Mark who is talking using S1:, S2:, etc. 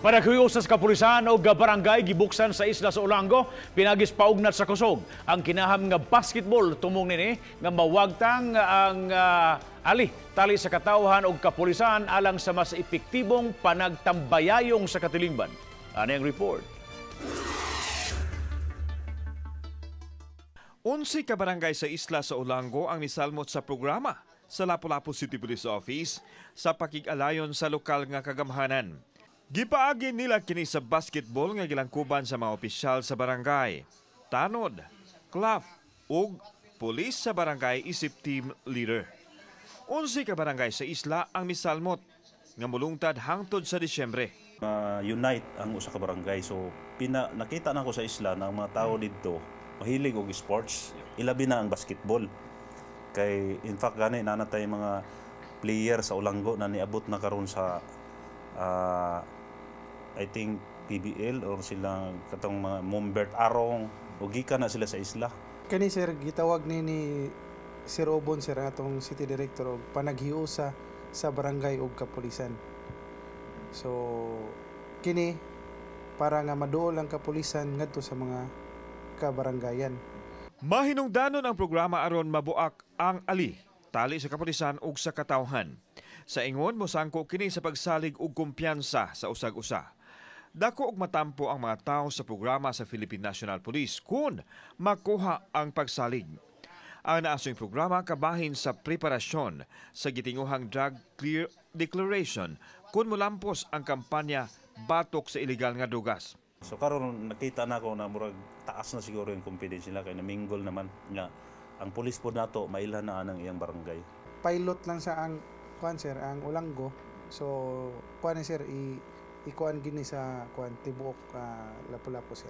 S1: Panaghuyo sa kapulisan o barangay gibuksan sa isla sa Olango, pinagis paugnat sa kusog. Ang kinaham nga basketball tumong nini nga mawagtang ang ali tali sa katawhan o kapulisan alang sa mas epektibong panagtambayayong sa katilingban. Ano ang report?
S2: 11 ka barangay sa isla sa Olango ang misalmot sa programa sa Lapu-Lapu City Police Office sa pakig-alayon sa lokal nga kagamhanan. Gipaagi nila kini sa basketball nga gilangkuban sa mga opisyal sa barangay, tanod, club ug pulis sa barangay isip team leader. 11 ka barangay sa isla ang misalmot nga mulungtad hangtod sa Disyembre.
S3: Unite ang usa ka barangay, so nakita na ko sa isla na ang mga tao dito mahilig og sports, ilabi na ang basketball. Kay in fact gani nanatay mga player sa Olango na niabot na karon sa I think PBL or silang katong mga Mumbert Arong o gikan na sila sa isla.
S4: Kani sir gitawag ni Sir Obon sir atong city director og panaghiusa sa barangay ug kapulisan. So kini para nga maduol ang kapulisan ngadto sa mga kabarangayan.
S2: Mahinungdanon ang programa aron mabuak ang ali tali sa kapulisan ug sa katawhan. Sa ingon mo sangko kini sa pagsalig og kumpiyansa sa usag-usa. Dako og matampo ang mga tao sa programa sa Philippine National Police kung makuha ang pagsalig. Ang naasong programa kabahin sa preparasyon sa gitinguhang Drug Clear Declaration kung mulampos ang kampanya batok sa ilegal nga drugas.
S3: So karon nakita na ko na murag taas na siguro yung confidence nila kay naminggol naman nga ang pulis po nato mailhan na anang iyang barangay.
S4: Pilot lang sa ang kuan sir ang Olango. So kuan sir ikuan gini sa kuan tibuok Lapu-Lapu sir.